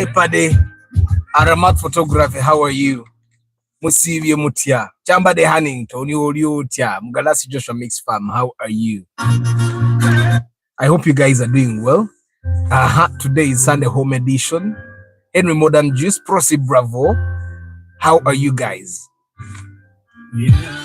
Hi, Paddy. Aramat Photography, how are you? Musivye Mutia. Chamba de Hannington, you Tia. Mugalasi Joshua Mix Farm, how are you? I hope you guys are doing well. Today is Sunday home edition. Henry Modern Juice, Prosi Bravo. How are you guys? Yeah.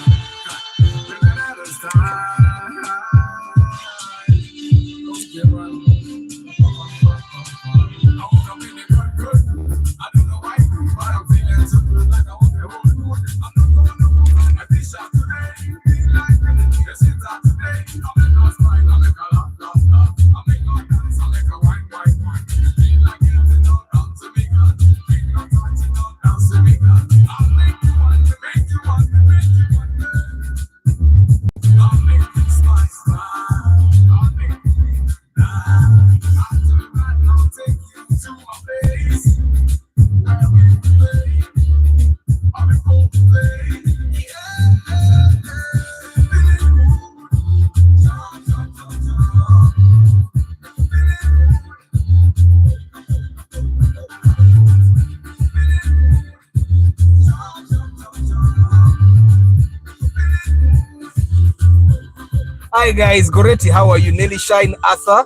Hi guys, Goretti, how are you? Nelly Shine, Arthur,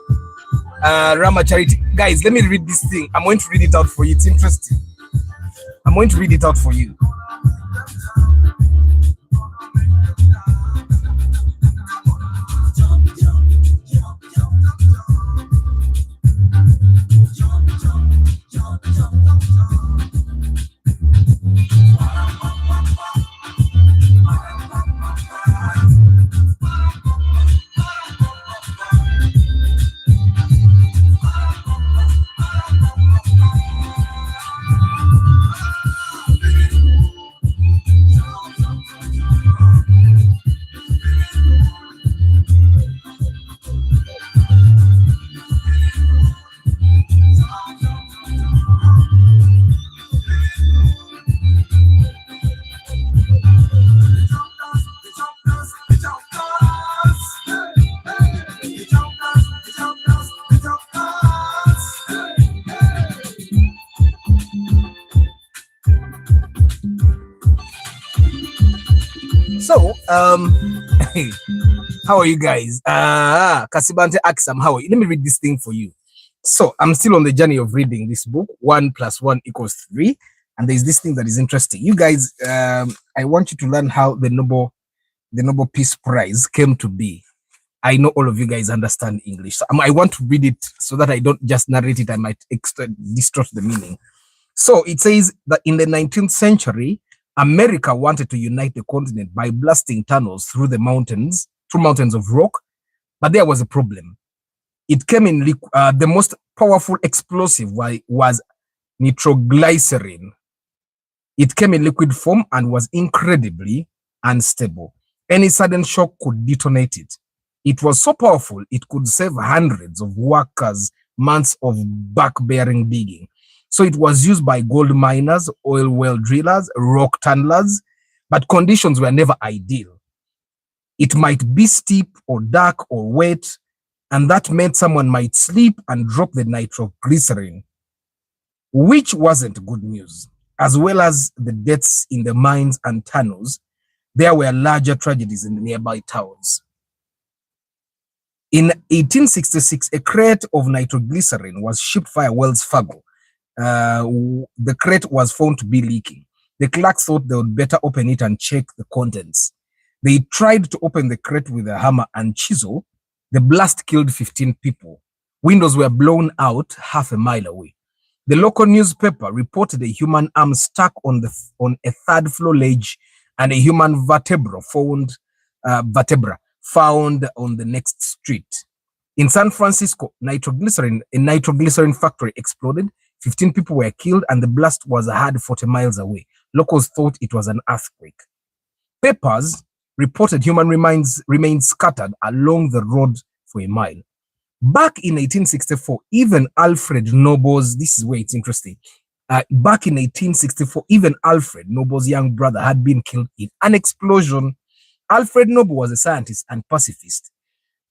Rama Charity. Guys, let me read this thing. I'm going to read it out for you. It's interesting. I'm going to read it out for you. So, how are you guys? Kasibante Aksam, how are you? Let me read this thing for you. So, I'm still on the journey of reading this book, 1 + 1 = 3. And there's this thing that is interesting. You guys, I want you to learn how the Nobel Peace Prize came to be. I know all of you guys understand English. So, I want to read it so that I don't just narrate it. I might distort the meaning. So, it says that in the 19th century, America wanted to unite the continent by blasting tunnels through mountains of rock, but there was a problem. It came in the most powerful explosive was nitroglycerin. It came in liquid form and was incredibly unstable. Any sudden shock could detonate it. It was so powerful it could save hundreds of workers months of back-bearing digging. So it was used by gold miners, oil well drillers, rock tunnelers, but conditions were never ideal. It might be steep or dark or wet, and that meant someone might slip and drop the nitroglycerin, which wasn't good news. As well as the deaths in the mines and tunnels, there were larger tragedies in the nearby towns. In 1866, a crate of nitroglycerin was shipped via Wells Fargo. The crate was found to be leaking. The clerks thought they would better open it and check the contents. They tried to open the crate with a hammer and chisel. The blast killed 15 people. Windows were blown out half a mile away. The local newspaper reported a human arm stuck on a third floor ledge and a human vertebra found on the next street. In San Francisco, a nitroglycerin factory exploded. 15 people were killed and the blast was heard 40 miles away. Locals thought it was an earthquake. Papers reported human remains scattered along the road for a mile. Back in 1864, even Alfred Nobel's, this is where it's interesting. Back in 1864, even Alfred Nobel's young brother had been killed in an explosion. Alfred Nobel was a scientist and pacifist.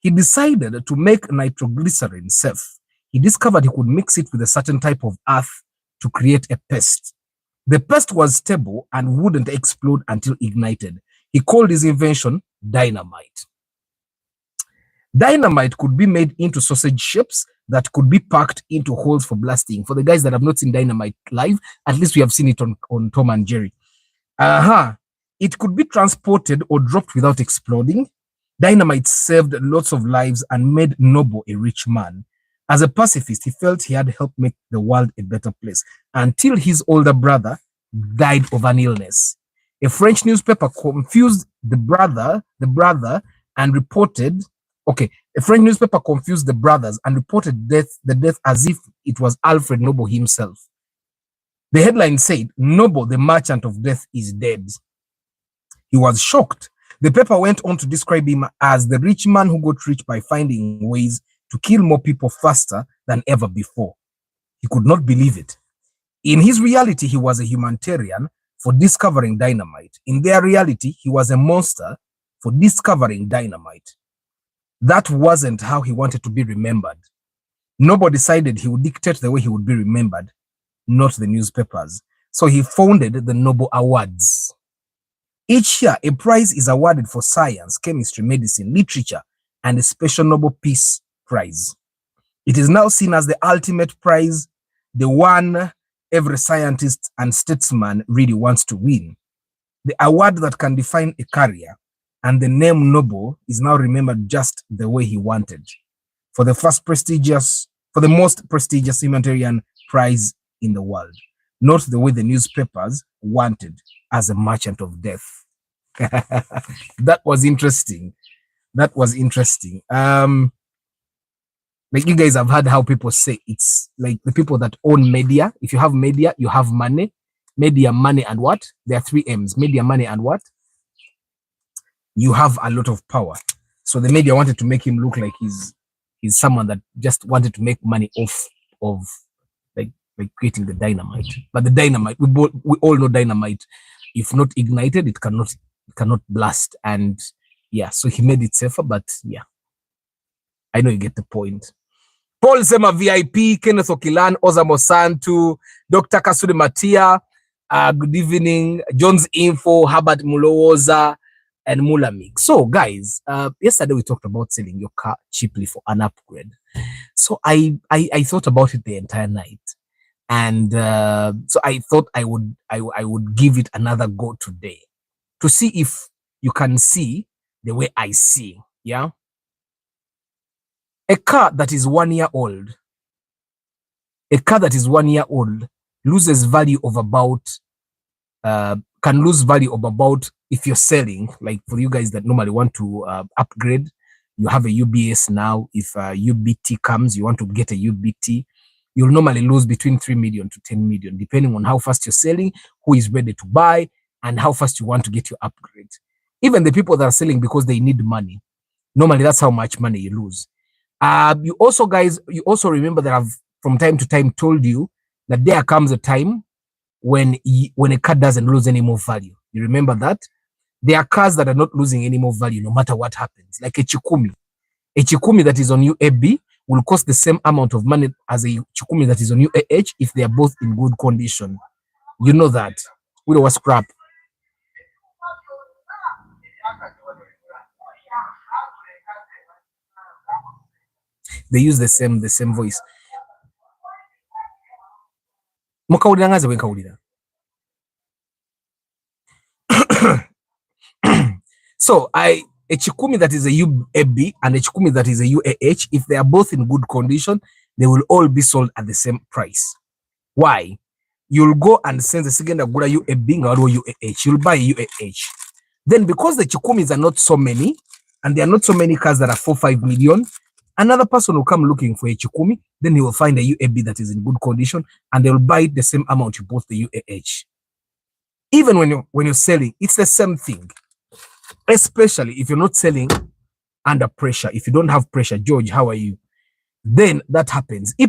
He decided to make nitroglycerin safe. He discovered he could mix it with a certain type of earth to create a pest. The pest was stable and wouldn't explode until ignited. He called his invention dynamite. Dynamite could be made into sausage shapes that could be packed into holes for blasting. For the guys that have not seen dynamite live, at least we have seen it on Tom and Jerry. It could be transported or dropped without exploding. Dynamite saved lots of lives and made Nobel a rich man. As a pacifist, he felt he had helped make the world a better place until his older brother died of an illness. A French newspaper confused the brother and reported, a French newspaper confused the brothers and reported the death as if it was Alfred Nobel himself. The headline said, "Nobel, the merchant of death, is dead." He was shocked. The paper went on to describe him as the rich man who got rich by finding ways to kill more people faster than ever before. He could not believe it. In his reality, he was a humanitarian for discovering dynamite. In their reality, he was a monster for discovering dynamite. That wasn't how he wanted to be remembered. Nobel decided he would dictate the way he would be remembered, not the newspapers. So he founded the Nobel Awards. Each year, a prize is awarded for science, chemistry, medicine, literature, and a special Nobel Peace Prize. It is now seen as the ultimate prize, the one every scientist and statesman really wants to win. The award that can define a career, and the name Nobel is now remembered just the way he wanted. For the most prestigious humanitarian prize in the world, not the way the newspapers wanted, as a merchant of death. That was interesting. Like you guys have heard how people say it's like the people that own media. If you have media, you have money. Media, money, and what? There are 3 M's. Media, money, and what? You have a lot of power. So the media wanted to make him look like he's someone that just wanted to make money off of like creating the dynamite. But the dynamite, we all know dynamite, if not ignited, it cannot blast. And yeah, so he made it safer. But yeah, I know you get the point. Paul Zema VIP, Kenneth Okilan, Ozamo Santu, Dr. Kasudi Matia, good evening, Jones Info, Herbert Mulowoza, and Mulamik. So guys, yesterday we talked about selling your car cheaply for an upgrade. So I thought about it the entire night. And so I thought I would give it another go today to see if you can see the way I see. Yeah. A car that is 1 year old, loses value of about, can lose value of about, if you're selling, like for you guys that normally want to upgrade, you have a UBS now. If UBT comes, you want to get a UBT, you'll normally lose between 3 million to 10 million, depending on how fast you're selling, who is ready to buy, and how fast you want to get your upgrade. Even the people that are selling because they need money, normally that's how much money you lose. You also remember that I've from time to time told you that there comes a time when a car doesn't lose any more value. You remember that? There are cars that are not losing any more value no matter what happens. Like a Chikumi. A Chikumi that is on UAB will cost the same amount of money as a Chikumi that is on UAH if they are both in good condition. You know that. We don't scrap. They use the same voice. So a Chikumi that is a UAB and a Chikumi that is a UAH, if they are both in good condition, they will all be sold at the same price. Why? You'll go and send the second agura UAB or UAH. You'll buy a UAH. Then because the Chikumis are not so many, and there are not so many cars that are 4-5 million, another person will come looking for a Chikumi, then he will find a UAB that is in good condition, and they will buy it the same amount you bought the UAH. Even when you're selling, it's the same thing. Especially if you're not selling under pressure. If you don't have pressure, George, how are you? Then that happens. The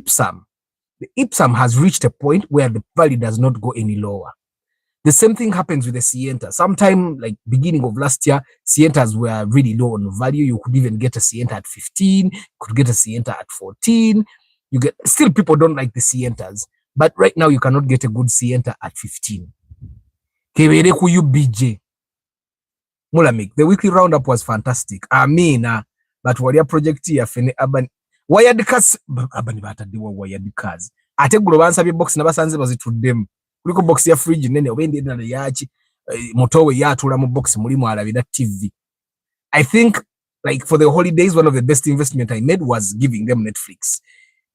Ipsam has reached a point where the value does not go any lower. The same thing happens with the Sienta. Sometime like beginning of last year, Sientas were really low on value. You could even get a Sienta at 15, could get a Sienta at 14. Still people don't like the Sientas. But right now, you cannot get a good Sienta at 15. Kebere ku UBJ. Mulamik, the weekly roundup was fantastic. But what your project here, Fene Aban, wired cars, Abani Bata, they were wired cars. I take Glovansa box, never sands was it to them. We could box your fridge, and then when they did the yachi, Motowe Yaturamu box, Mulimo Alavida TV. I think, like, for the holidays, one of the best investment I made was giving them Netflix.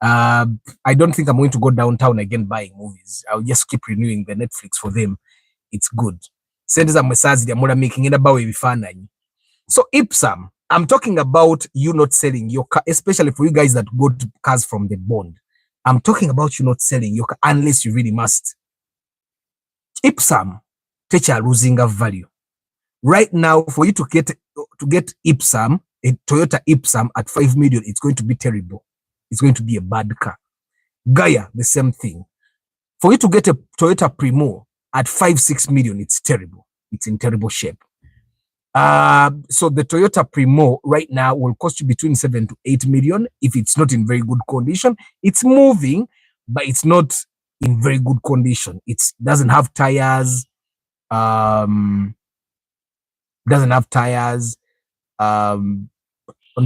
I don't think I'm going to go downtown again buying movies. I'll just keep renewing the Netflix for them. It's good. Sends a message they're making it about bifananyi. So Ipsam, I'm talking about you not selling your car, especially for you guys that got cars from the bond. I'm talking about you not selling your car unless you really must. Ipsam, teacher losing a value. Right now, for you to get Ipsam, a Toyota Ipsam at 5 million, it's going to be terrible. It's going to be a bad car. Gaia, the same thing. For you to get a Toyota Primo at 5-6 million, it's terrible. It's in terrible shape. So the Toyota Primo right now will cost you between 7 to 8 million if it's not in very good condition. It's moving, but it's not in very good condition. It doesn't have tires. On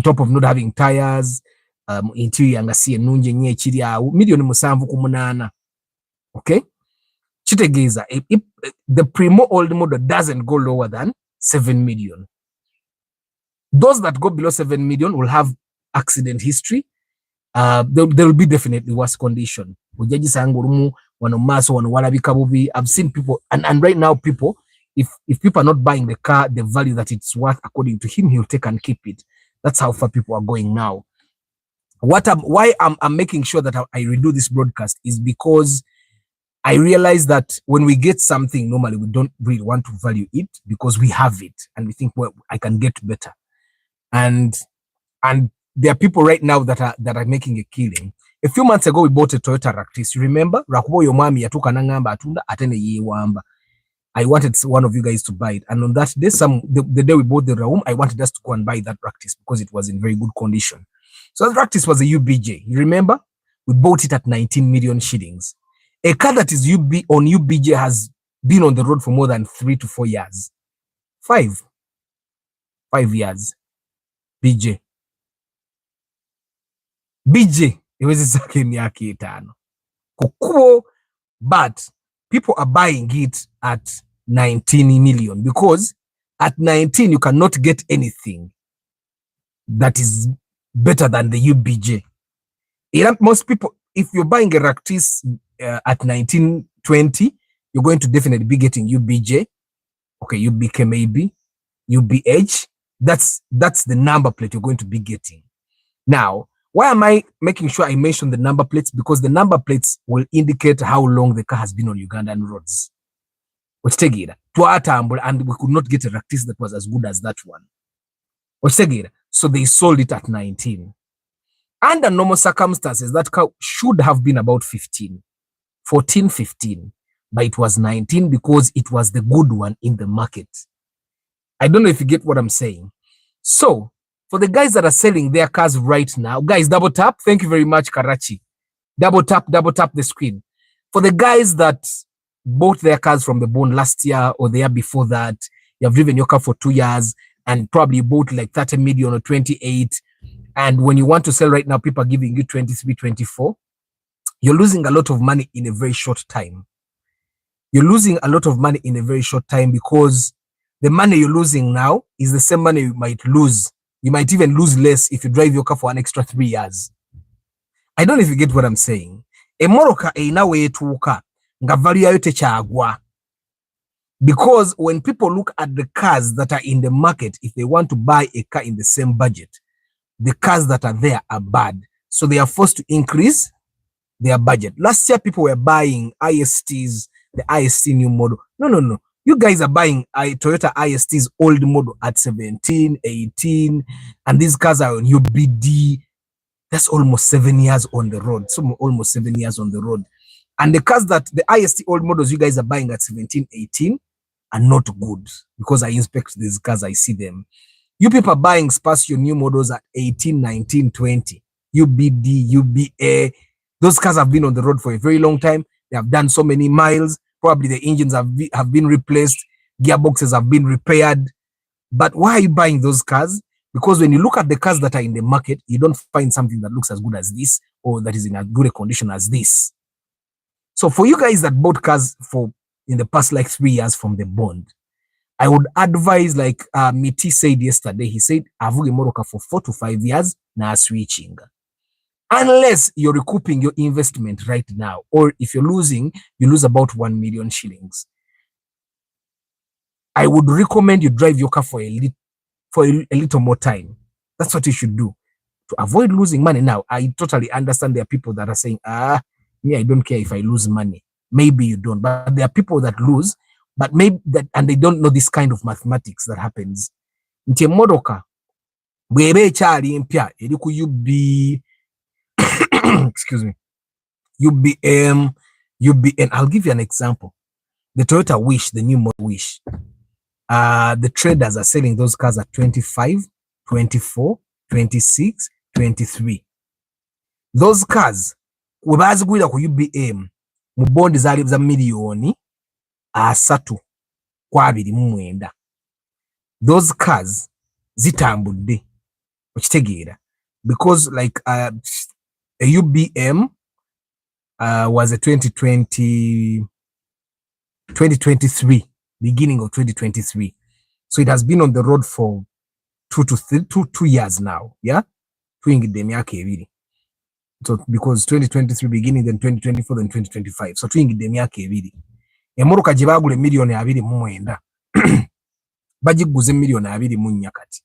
top of not having tires, interior ngasiye nunje nye chiri awo milioni 7 okay. Chitegeza, the Primo old model doesn't go lower than 7 million. Those that go below 7 million will have accident history. There will be definitely worse condition. I've seen people, and right now people, if people are not buying the car, the value that it's worth, according to him, he'll take and keep it. That's how far people are going now. Why I'm making sure that I redo this broadcast is because I realize that when we get something, normally we don't really want to value it because we have it and we think, well, I can get better. And there are people right now that are making a killing. A few months ago, we bought a Toyota Ractis. You remember? I wanted one of you guys to buy it. And on that day, the day we bought the room, I wanted us to go and buy that Ractis because it was in very good condition. So that Ractis was a UBJ. You remember? We bought it at 19 million shillings. A car that is on UBJ has been on the road for more than 3 to 4 years. 5 years. BJ, it was but people are buying it at 19 million because at 19 you cannot get anything that is better than the UBJ. Most people, if you're buying a Ractis at 1920, you're going to definitely be getting UBJ. Okay, UBK maybe, UBH. That's the number plate you're going to be getting. Now, why am I making sure I mention the number plates? Because the number plates will indicate how long the car has been on Ugandan roads. And we could not get a Ractis that was as good as that one. So they sold it at 19. Under normal circumstances, that car should have been about 14, 15, but it was 19 because it was the good one in the market. I don't know if you get what I'm saying. So, for the guys that are selling their cars right now, guys, double tap. Thank you very much, Karachi. Double tap the screen. For the guys that bought their cars from the bond last year or the year before that, you have driven your car for 2 years and probably bought like 30 million or 28. And when you want to sell right now, people are giving you 23, 24. You're losing a lot of money in a very short time. You're losing a lot of money in a very short time because the money you're losing now is the same money you might lose. You might even lose less if you drive your car for an extra 3 years. I don't know if you get what I'm saying. Emoroka einawe etuuka nga value yayo tekyagwa. Because when people look at the cars that are in the market, if they want to buy a car in the same budget, the cars that are there are bad. So they are forced to increase their budget. Last year, people were buying ISTs, the IST new model. No. You guys are buying Toyota IST's old model at 17, 18, and these cars are on UBD. That's almost 7 years on the road. Almost 7 years on the road. And the cars that the IST old models you guys are buying at 17, 18 are not good because I inspect these cars, I see them. You people are buying Spacio new models at 18, 19, 20. UBD, UBA. Those cars have been on the road for a very long time. They have done so many miles. Probably the engines have been replaced. Gearboxes have been repaired. But why are you buying those cars? Because when you look at the cars that are in the market, you don't find something that looks as good as this or that is in as good a condition as this. So for you guys that bought cars for in the past like 3 years from the bond, I would advise, like Miti said yesterday, he said, avuge moroka for 4 to 5 years, na switching. Unless you're recouping your investment right now, or if you're losing, you lose about 1 million shillings. I would recommend you drive your car for a little more time. That's what you should do to avoid losing money. Now, I totally understand there are people that are saying, me, I don't care if I lose money. Maybe you don't, but there are people that lose, but maybe that, and they don't know this kind of mathematics that happens. Nti emodoka bwebe ekyali empya eri ku UB excuse me, UBM, and I'll give you an example. The Toyota Wish, the new model Wish, the traders are selling those cars at 25, 24, 26, 23. Those cars webazigwira ku UBM mu bondi zali za miliyoni 3.29. Those cars zitambudde okitegeera, because like a UBM was a 2023, beginning of 2023. So it has been on the road for 2 years now. Yeah, tuyingidde emyaka ebiri. So because 2023 beginning, then 2024, then 2025. So tuyingidde emyaka ebiri. Emmotoka gye baagula miliyoni 29 bagiguze miliyoni 24 kati.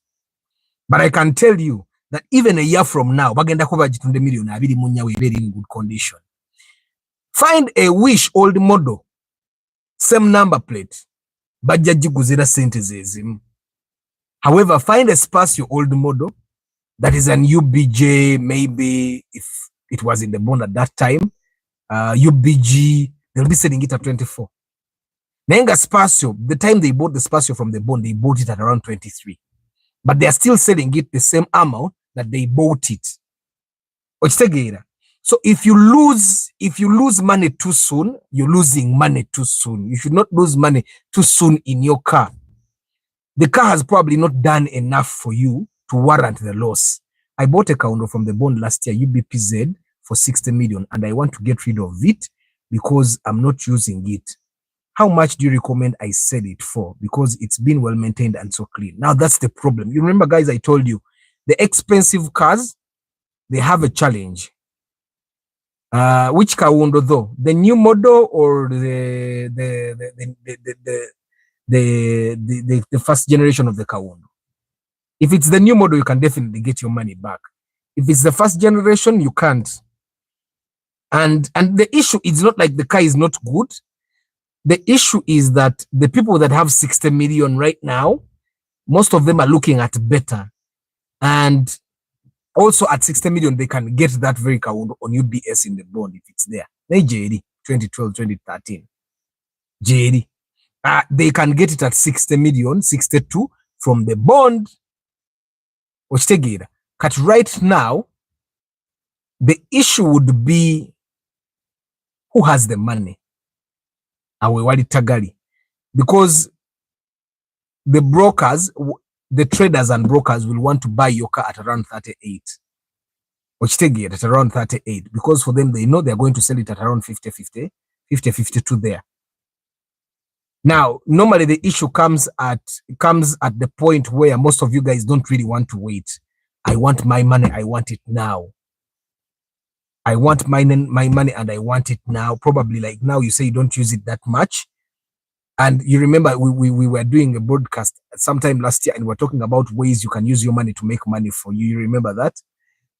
But I can tell you that even a year from now, bagenda kuba gitunde miliyoni 24 we very in good condition. Find a Wish old model, same number plate, bajja giguzira sente zezimu. However, find a Spacio old model that is an UBJ, maybe if it was in the bond at that time, UBG, they'll be selling it at 24. Nenga Spacio, the time they bought the Spacio from the bond, they bought it at around 23. But they are still selling it the same amount that they bought it. So if you lose money too soon, you're losing money too soon. You should not lose money too soon in your car. The car has probably not done enough for you to warrant the loss. I bought a condo from the bond last year, UBPZ, for 60 million, and I want to get rid of it because I'm not using it. How much do you recommend I sell it for? Because it's been well maintained and so clean. Now that's the problem. You remember, guys, I told you the expensive cars, they have a challenge. Which Kawundo though? The new model or the first generation of the Kawundo? If it's the new model, you can definitely get your money back. If it's the first generation, you can't. And the issue is not like the car is not good. The issue is that the people that have 60 million right now, most of them are looking at better. And also at 60 million, they can get that very car on UBS in the bond if it's there. JD, 2012, 2013. JD. They can get it at 60 million, 62 from the bond. But right now, the issue would be who has the money. Because the brokers, the traders and brokers will want to buy your car at around 38. At around 38. Because for them, they know they're going to sell it at around 50, 52 there. Now, normally the issue comes at the point where most of you guys don't really want to wait. I want my money. I want it now. I want my money and I want it now. Probably like now you say you don't use it that much. And you remember we were doing a broadcast sometime last year and we're talking about ways you can use your money to make money for you. You remember that?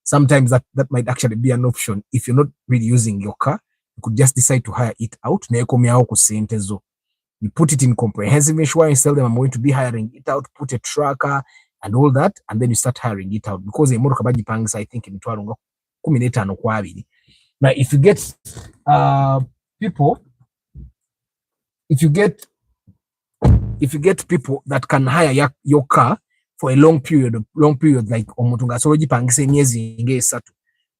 Sometimes that might actually be an option. If you're not really using your car, you could just decide to hire it out. You put it in comprehensive insurance, tell them I'm going to be hiring it out, put a tracker and all that, and then you start hiring it out. Because a motor kabaji pangs, I think in 15 kwabiri. Now, if you get people, if you get people that can hire your car for a long period like omutunga so gipangise emyezi nge 3,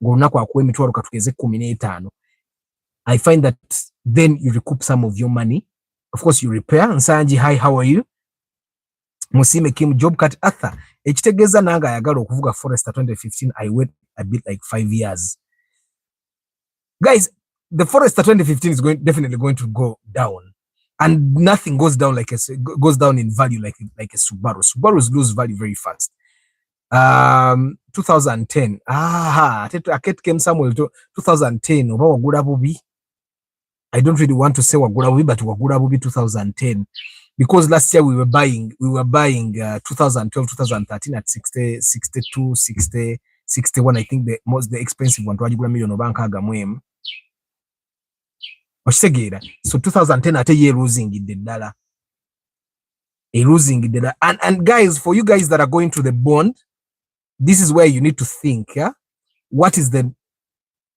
ng'olunaku akuwa emitwalo katugeze 15, I find that then you recoup some of your money. Of course, you repair. Nsanji, hi, how are you? Musime Kim, job cut Arthur. Ekitegeza nanga ayagala okuvuga Forester 2015. I wait a bit like 5 years. Guys, the Forester 2015 is definitely going to go down. And nothing goes down goes down in value like a Subaru. Subarus lose value very fast. 2010. Aket came somewhere to 2010. I don't really want to say wagura bubi, but wagura bubi 2010, because last year we were buying 2012, 2013 at 60, 62, 60, 61. I think the expensive one twagigura million bank agamwem. So 2010 at a year losing the dollar. And guys, for you guys that are going to the bond, this is where you need to think, yeah? What is the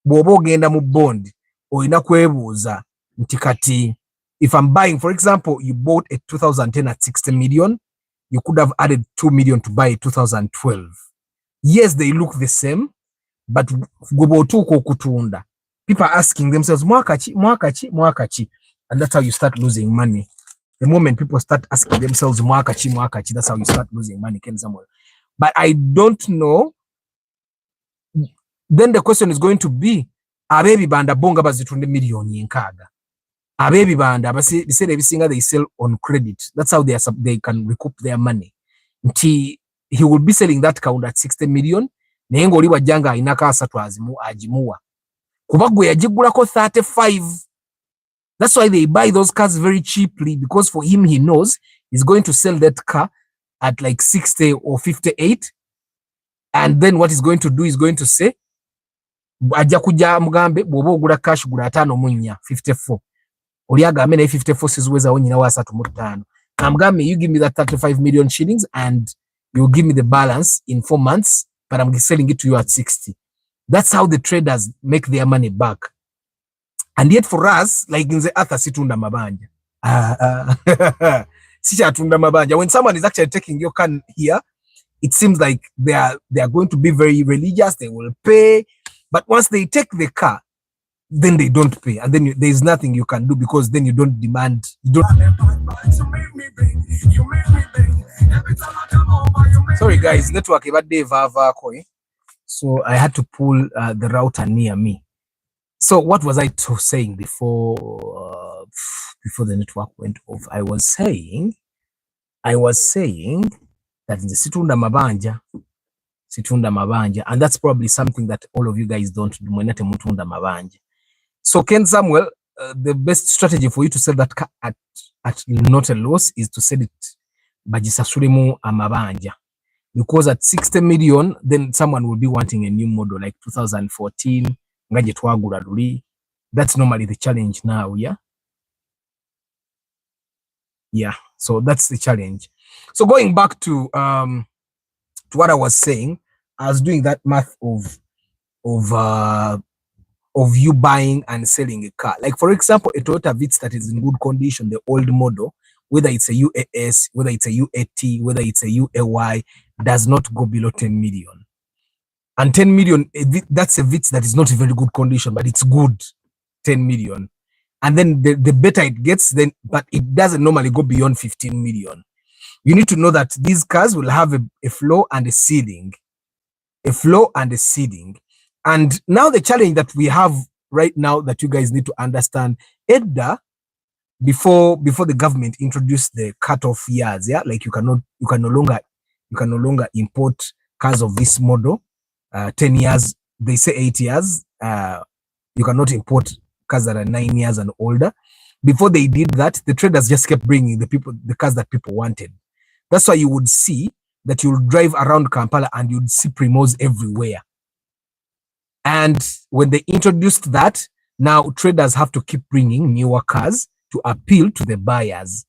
bobo genda mu bond or inakwebuza ntikati? If I'm buying, for example, you bought a 2010 at 60 million, you could have added 2 million to buy 2012. Yes, they look the same, but people are asking themselves, mwakachi, and that's how you start losing money. The moment people start asking themselves, mwakachi, that's how you start losing money, Ken Samuel. But I don't know. Then the question is going to be, abebi banda bonga bazitunde million yenkaga. Abebi banda bisere bisinga they sell on credit. That's how they can recoup their money. Nti he will be selling that count at 60 million. Nengo liwa janga inaka asatu ajimuwa. Kubagwe yajigulako 35. That's why they buy those cars very cheaply, because for him, he knows he's going to sell that car at like 60 or 58. And then what he's going to do is going to say, ajja kuja mugambe bwoba ogula cash gula 5 munya 54. Oliaga amene 54 sizuweza onyina wa 35. Amgambe, you give me that 35 million shillings and you give me the balance in 4 months, but I'm selling it to you at 60. That's how the traders make their money back. And yet for us, like in the other situunda mabanja. Sichatunda mabanja. When someone is actually taking your car here, it seems like they are going to be very religious. They will pay. But once they take the car, then they don't pay. And then there's nothing you can do, because then you don't demand. Sorry guys, network so I had to pull the router near me. So what was I saying before the network went off? I was saying that in the situunda mabanja, and that's probably something that all of you guys don't do. Mwenate mutunda mabanja. So Ken Samuel, the best strategy for you to sell that car at not a loss is to sell it bajisasuremu amabanja, because at 60 million, then someone will be wanting a new model like 2014. That's normally the challenge now, yeah? Yeah, so that's the challenge. So going back to what I was saying, I was doing that math of you buying and selling a car. Like for example, a Toyota Vitz that is in good condition, the old model, whether it's a UAS, whether it's a UAT, whether it's a UAY, does not go below 10 million. And 10 million, that's a Vitz that is not in very good condition, but it's good, 10 million. And then the better it gets, then, but it doesn't normally go beyond 15 million. You need to know that these cars will have a floor and a ceiling. A floor and a ceiling. And now the challenge that we have right now that you guys need to understand, EDDA, before the government introduced the cut-off years, yeah, like you can no longer import cars of this model. 10 years, they say 8 years. You cannot import cars that are 9 years and older. Before they did that, the traders just kept bringing the cars that people wanted. That's why you would see that you'll drive around Kampala and you'd see Primos everywhere. And when they introduced that, now traders have to keep bringing newer cars to appeal to the buyers.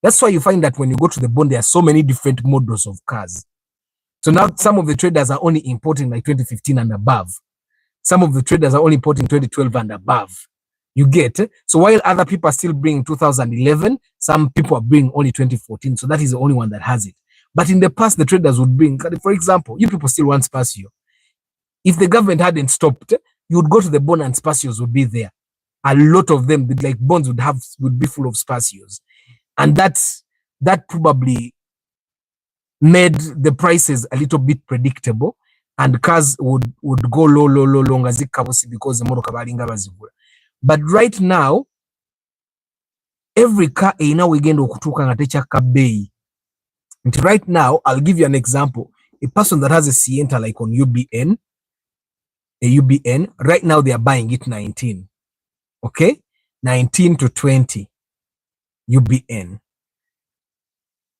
That's why you find that when you go to the bond, there are so many different models of cars. So now some of the traders are only importing like 2015 and above. Some of the traders are only importing 2012 and above. You get it? So while other people are still bringing 2011, some people are bringing only 2014. So that is the only one that has it. But in the past, the traders would bring, for example, you people still want Spacio. If the government hadn't stopped, you would go to the bond and spacios would be there. A lot of them, like bonds would be full of spacios. And that probably made the prices a little bit predictable, and cars would go low as because the motoka balinga bazigula. But right now, every car erina wegenda okutuuka nga tekyakka bbeeyi. Nti right now, I'll give you an example. A person that has a Sienta like on UBN, right now they are buying it 19. Okay? 19 to 20 UBN.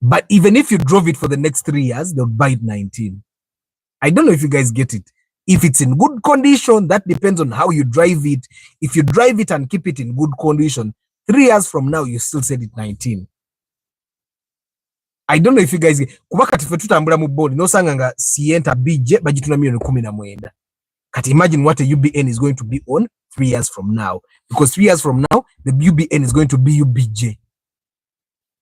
But even if you drove it for the next 3 years, they'll buy it 19. I don't know if you guys get it. If it's in good condition, that depends on how you drive it. If you drive it and keep it in good condition, 3 years from now, you still said it 19. I don't know if you guys get. Kuba kati fe tutambula mu board nosanga nga Sienta BJ bagituna milioni 19. Kati imagine what a UBN is going to be on 3 years from now, because 3 years from now the UBN is going to be UBJ.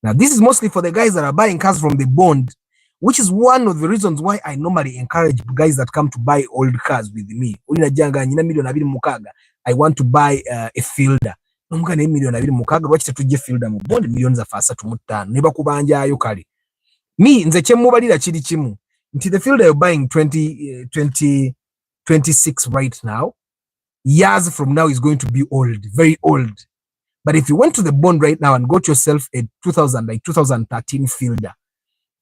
Now this is mostly for the guys that are buying cars from the bond, which is one of the reasons why I normally encourage guys that come to buy old cars with me. I want to buy a Fielder. Nomugana emiliyoni 26 lwaki tetujje Fielder mu bond millions of 35 ne bakubanjaayo kale. Me nze kyemubalira kiri kimu nti the Fielder you're buying 2026 right now, years from now is going to be old, very old. But if you went to the bond right now and got yourself a 2013 Fielder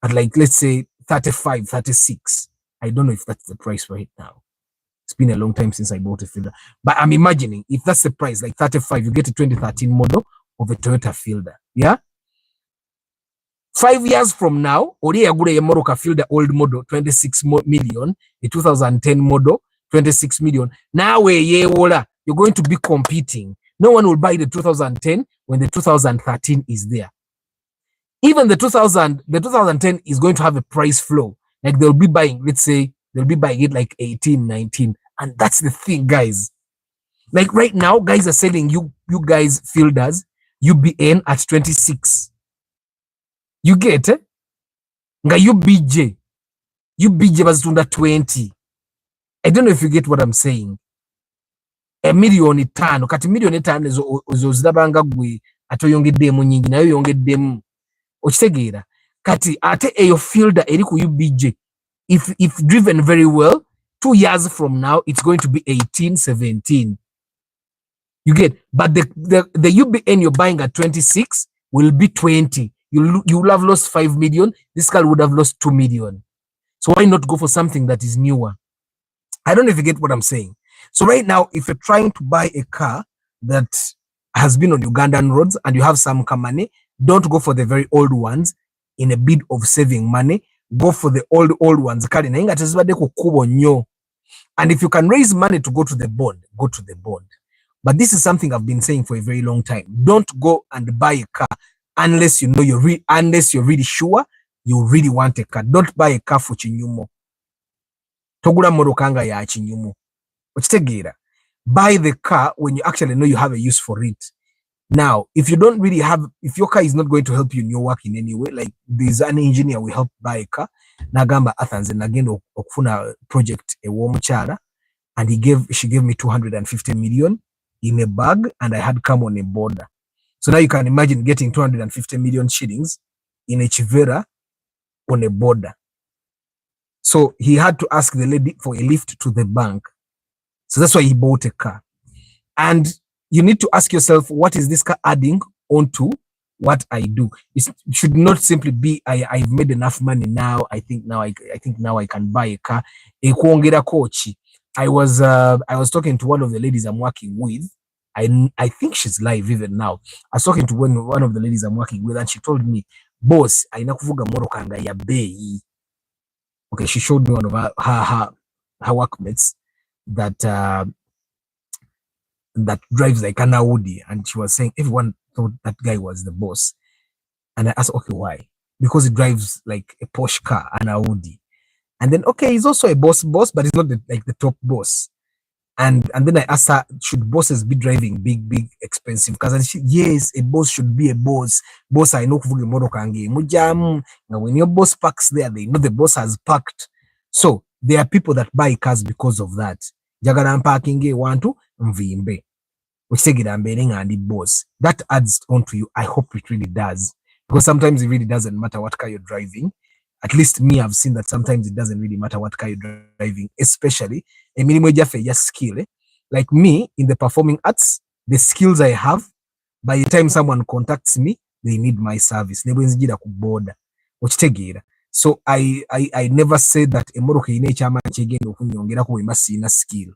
at like, let's say 35, 36, I don't know if that's the price right now. It's been a long time since I bought a Fielder. But I'm imagining if that's the price, like 35, you get a 2013 model of a Toyota Fielder. Yeah? 5 years from now, Ori Agure Yamoroka Fielder old model, 26 million, a 2010 model, 26 million. Now you're going to be competing. No one will buy the 2010 when the 2013 is there. Even the 2010 is going to have a price flow. Like they'll be buying, let's say, they'll be buying it like 18, 19. And that's the thing, guys. Like right now, guys are selling you guys Fielders, UBN at 26. You get it? Nga UBJ bazitunda 20. I don't know if you get what I'm saying. $1,500,000 kati $1,500,000 ezo zirabanga gwe atoyongeddemu nyingi nayo yongeddemu okitegeera kati ate eyo Fielder eri ku UBJ if driven very well 2 years from now it's going to be 18, 17. You get, but the UBN you're buying at 26 will be 20. You will have lost 5 million. This car would have lost 2 million. So why not go for something that is newer? I don't know if you get what I'm saying. So right now, if you're trying to buy a car that has been on Ugandan roads and you have some car money, don't go for the very old ones in a bid of saving money. Go for the old ones. And if you can raise money to go to the bond, go to the bond. But this is something I've been saying for a very long time. Don't go and buy a car unless you know unless you're really sure you really want a car. Don't buy a car for chinyumo. Togura morokanga ya chinyumo. Buy the car when you actually know you have a use for it. Now, if you don't really have, if your car is not going to help you in your work in any way, like there's an engineer will help buy a car, Nagamba Athens and again okufuna project a warm chara, and she gave me 250 million in a bag, and I had come on a border. So now you can imagine getting 250 million shillings in a Chivera on a border. So he had to ask the lady for a lift to the bank. So that's why he bought a car. And you need to ask yourself, what is this car adding onto what I do? It should not simply be I've made enough money now. I think now I can buy a car. I was talking to one of the ladies I'm working with. I think she's live even now. I was talking to one of the ladies I'm working with, and she told me, boss, aina kuvuga morokanga ya bei. Okay, she showed me one of her workmates that drives like an Audi, and she was saying everyone thought that guy was the boss. And I asked, okay, why? Because he drives like a Porsche car, an Audi. And then, okay, he's also a boss, but he's not like the top boss. And then I asked her, should bosses be driving big, expensive cars? And yes, a boss should be a boss. Boss, I know kuvuga imodoka nge mujamu. Now when your boss parks there, they know the boss has parked. So There are people that buy cars because of that. Jagala parking wantu mvimbe. Ochitegeera mbeere nga ndi boss. That adds on to you. I hope it really does. Because sometimes it really doesn't matter what car you're driving. At least me, I've seen that sometimes it doesn't really matter what car you're driving, especially a minimum skill. Like me in the performing arts, the skills I have, by the time someone contacts me, they need my service. So I never said that we must see a skill.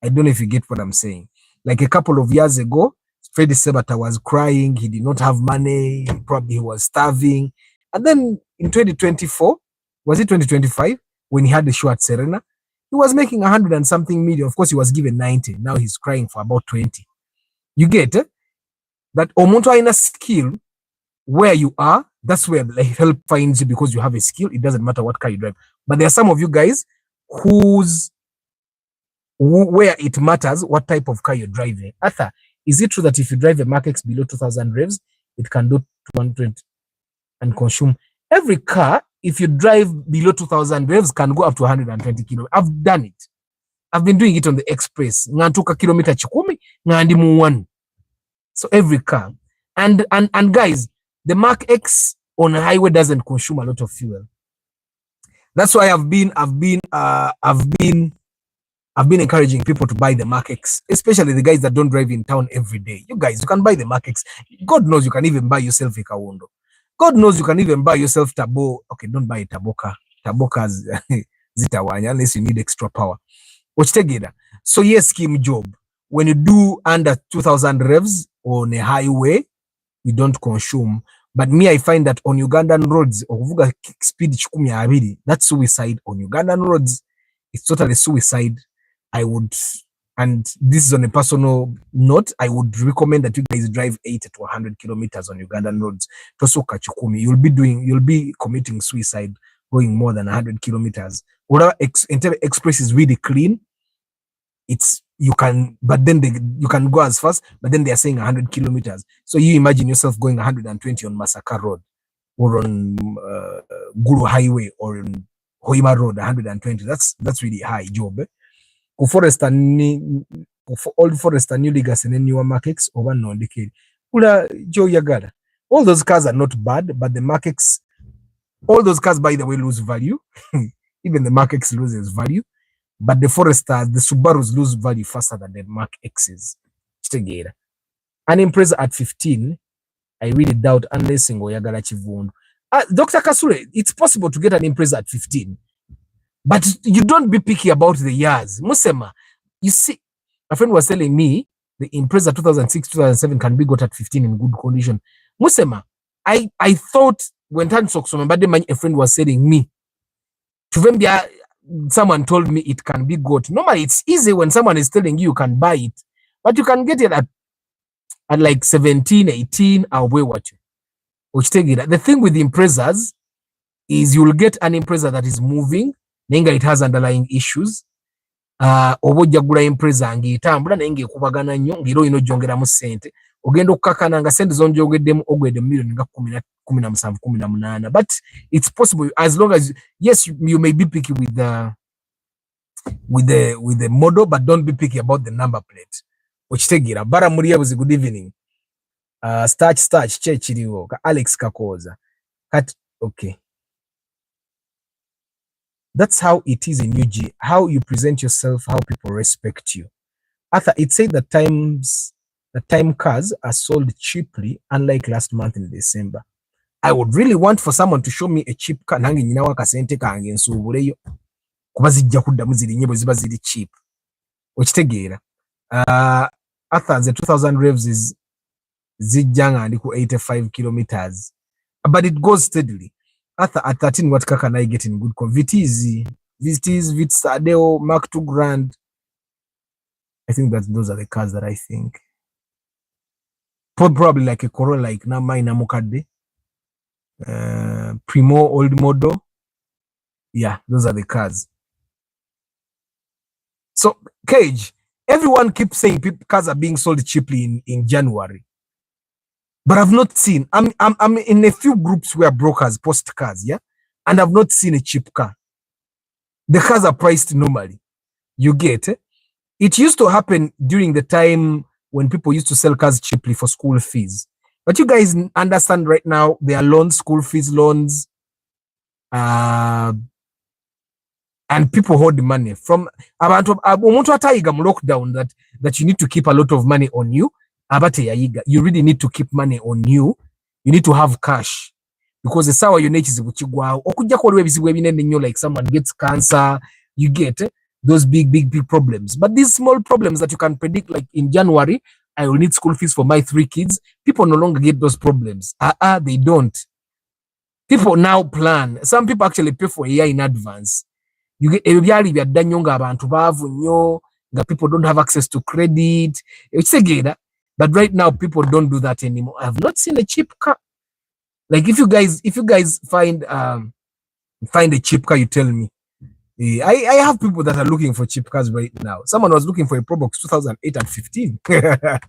I don't know if you get what I'm saying. Like a couple of years ago, Freddie Sebata was crying. He did not have money. Probably he was starving. And then in 2024, was it 2025, when he had the show at Serena, he was making 100 and something million. Of course, he was given 90. Now he's crying for about 20. You get that omuntu in a skill where you are, that's where like, help finds you because you have a skill. It doesn't matter what car you drive. But there are some of you guys where it matters what type of car you're driving. Arthur, is it true that if you drive a Mark X below 2000 revs, it can do 200 and consume? Every car, if you drive below 2000 revs, can go up to 120 kilometers. I've done it. I've been doing it on the express. Ngantuka kilometer chikumi, ngandi mu one. So every car. And guys, the Mark X on a highway doesn't consume a lot of fuel. That's why I've been encouraging people to buy the Mark X, especially the guys that don't drive in town every day. You guys, you can buy the Mark X. God knows you can even buy yourself a Kawondo. God knows you can even buy yourself Tabo. Okay, don't buy a Taboka. Taboka's zitawanya unless you need extra power. So yes, scheme job. When you do under 2000 revs on a highway, you don't consume. But me, I find that on Ugandan roads, speed that's suicide on Ugandan roads. It's totally suicide. I would, and this is on a personal note, I would recommend that you guys drive 80 to 100 kilometers on Ugandan roads. You'll be committing suicide going more than 100 kilometers. Whatever express is really clean. You can go as fast, but then they are saying 100 kilometers. So you imagine yourself going 120 on Masaka Road or on Guru Highway or on Hoima Road, 120. That's really high job. For old Forester, new Ligas, and then newer markets over no decade. Joe Yagada. All those cars are not bad, but the markets, all those cars, by the way, lose value. Even the Mark X loses value. But the Foresters, the Subarus lose value faster than the Mark X's. An Impreza at 15, I really doubt unless Ngoyagala Chivundu. Dr. Kasure, it's possible to get an Impreza at 15. But you don't be picky about the years. Musema, you see, a friend was telling me the Impreza 2006, 2007 can be got at 15 in good condition. Musema, I thought when Tan Soksoma, but a friend was telling me, someone told me it can be got. Normally, it's easy when someone is telling you can buy it, but you can get it at like 17, 18, or way what you. The thing with the Imprezas is you'll get an Impreza that is moving, it has underlying issues. Obojagula Impreza ngitambula nenge kubagana nnyo ngiro ino jongera mu sente ogenda okukakana nga sente zonjogeddemu ogwedde million nga 17 18. But it's possible as long as yes you may be picky with the model, but don't be picky about the number plate. Okitegeera bara muri was good evening. Starch chechiriwo ka Alex Kakoza kat okay. That's how it is in UG. How you present yourself, how people respect you. Arthur, it said that time cars are sold cheaply, unlike last month in December. I would really want for someone to show me a cheap car. Nange nyina wakasente kange nsubuleyo. Kuba zijja kuddamu ziri nnyo bwe ziba ziri cheap. Okitegeera. Arthur, the 2000 revs is zijja nga ndi ku 85 kilometers. But it goes steadily. At 13, what car can I get in good condition? Vitz, Adeo, Mark II Grand. I think that those are the cars that I think. Probably like a Corolla, like Nama Inamokade. Primo, old model. Yeah, those are the cars. So, Cage, everyone keeps saying cars are being sold cheaply in January. But I've not seen, I'm in a few groups where brokers post cars, yeah? And I've not seen a cheap car. The cars are priced normally. You get it? It used to happen during the time when people used to sell cars cheaply for school fees. But you guys understand right now, there are loans, school fees loans, and people hold money from omuntu atayiga mu lockdown that you need to keep a lot of money on you. You really need to keep money on you. You need to have cash because esawa yonna ekizibu kigwawo okujjako waliwo ebizibu ebinene nnyo, like someone gets cancer, you get those big problems. But these small problems that you can predict, like in January I will need school fees for my 3 kids, people no longer get those problems. They don't. People now plan. Some people actually pay for a year in advance. You get ebyali byadda nnyo nga abantu baavu nnyo, nga people don't have access to credit, ekitegeera. But right now people don't do that anymore. I have not seen a cheap car. Like if you guys find a cheap car, you tell me. I have people that are looking for cheap cars right now. Someone was looking for a Probox 2008 at 15. To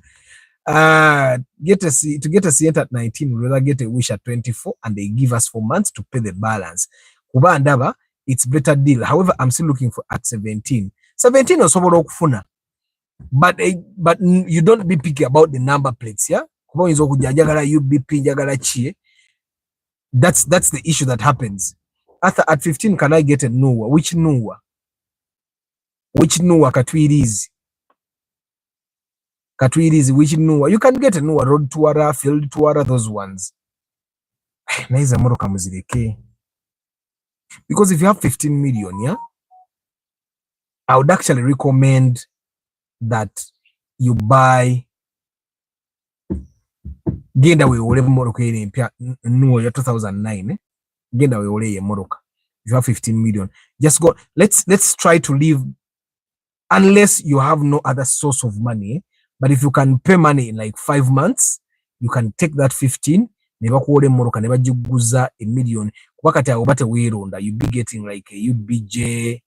get a Sienta at 19, we'd rather get a Wish at 24, and they give us 4 months to pay the balance. Kuba andaba, it's better deal. However, I'm still looking for at 17. 17 or so okufuna. But you don't be picky about the number plates, yeah? Kuba izo kujajagala UBP jagala chie. That's the issue that happens. At 15, can I get a Nuwa? Which Nuwa? Which Nuwa Katwirizi? Which Nuwa? You can get a Nuwa, road tourer, field tourer, those ones. Naiza moroka muzireke. Because if you have 15 million, yeah, I would actually recommend that you buy genda we ole moroka ile mpya Nuwa ya 2009, genda we ole ye moroka. If you have 15 million, just go. Let's try to live, unless you have no other source of money. But if you can pay money in like 5 months, you can take that 15, neba kuole moroka, neba jiguza a million. Wakati obate wironda, you be getting like a UBJ,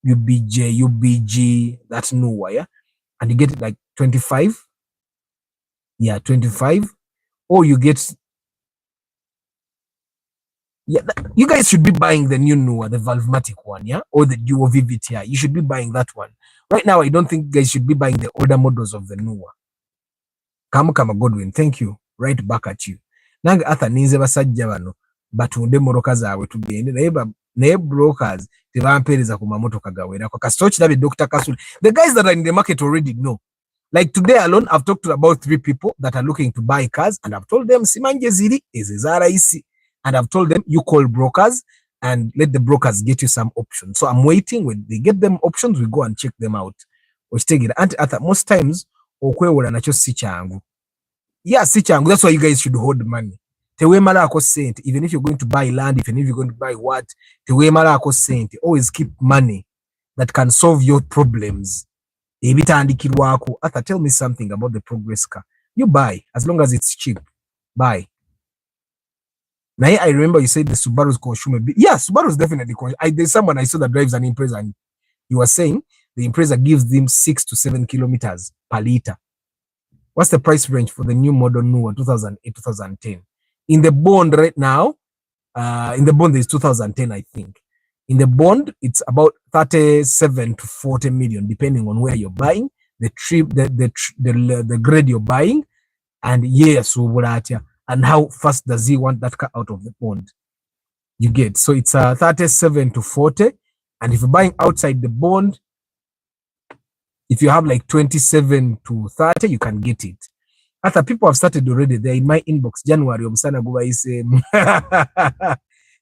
UBG, that's Nuwa, yeah? And you get it like 25. Yeah, 25. Or you get, yeah, you guys should be buying the new Nuwa, the Valvematic one, yeah? Or the Duo VVTI. You should be buying that one. Right now, I don't think you guys should be buying the older models of the Nuwa. Kama Godwin, thank you. Right back at you. Nanga ata ninze basajja bano batunde moroka zaabwe tugende naye brokers tebampereza ku mamotoka gawerako. Kastochi dabe Dr. Kasule. The guys that are in the market already know. Like today alone, I've talked to about 3 people that are looking to buy cars, and I've told them simanje ziri ezezara isi. And I've told them, you call brokers and let the brokers get you some options. So I'm waiting. When they get them options, we go and check them out. And at most times, yeah, si changu. That's why you guys should hold money. Tewemala ako sent. Even if you're going to buy land, even if you're going to buy what, tewemala ako sent. Always keep money that can solve your problems. Tell me something about the Progress car. You buy, as long as it's cheap. Buy. Now, I remember you said the Subaru's consumer. Yeah, Subaru's definitely. There's someone I saw that drives an Impreza, and you were saying the Impreza gives them 6 to 7 kilometers per liter. What's the price range for the new model Nuwa 2008, 2010? In the bond right now, in the bond there's 2010, I think. In the bond, it's about 37 to 40 million, depending on where you're buying, the grade you're buying, and yes, and how fast does he want that car out of the bond. You get, so it's 37 to 40, and if you're buying outside the bond, if you have like 27 to 30, you can get it. Other people have started already. They're in my inbox. January, omusana gubayise.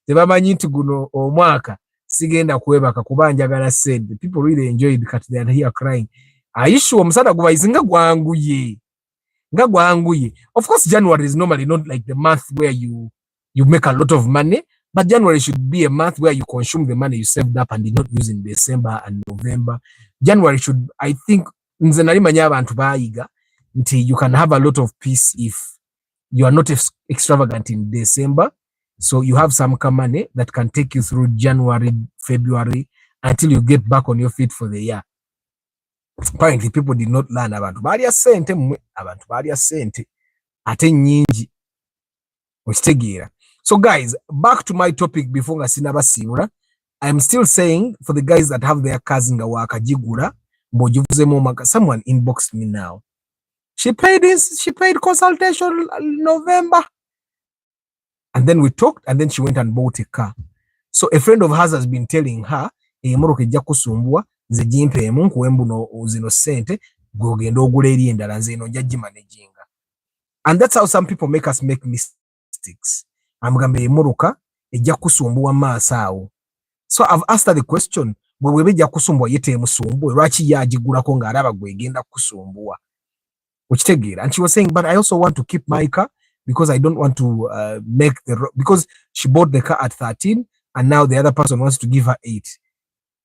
Tebamanyi nti guno omwaka sigenda kwebaka kuba njagala said. People really enjoyed it. They are here crying. Are you sure omusana gubayise nga gwanguye? Of course, January is normally not like the month where you make a lot of money, but January should be a month where you consume the money you saved up and did not use in December and November. January should, I think, you can have a lot of peace if you are not extravagant in December. So you have some money that can take you through January, February, until you get back on your feet for the year. Apparently, people did not learn about Baria Sente. Ate nyingi. So guys, back to my topic before Ngasina Basibura. I'm still saying for the guys that have their cars in Wakajigura, someone inboxed me now. She paid consultation November. And then we talked, and then she went and bought a car. So a friend of hers has been telling her, emoroka ejja kusumbwa, nze gimpeemu nkuwembu zino sente, gwogenda ogula eri endala nze eno njja gimanaginga. And that's how some people make us make mistakes. Amugamba emoroka ejja kusumbuwa maaso awo. So I've asked her the question, bwe bweba ejja kusumbwa ye teemusumbwe, lwaki ye agigulako ng'alaba gwegenda kusumbuwa? Okitegeera? And she was saying, but I also want to keep my car because I don't want to because she bought the car at 13 and now the other person wants to give her 8.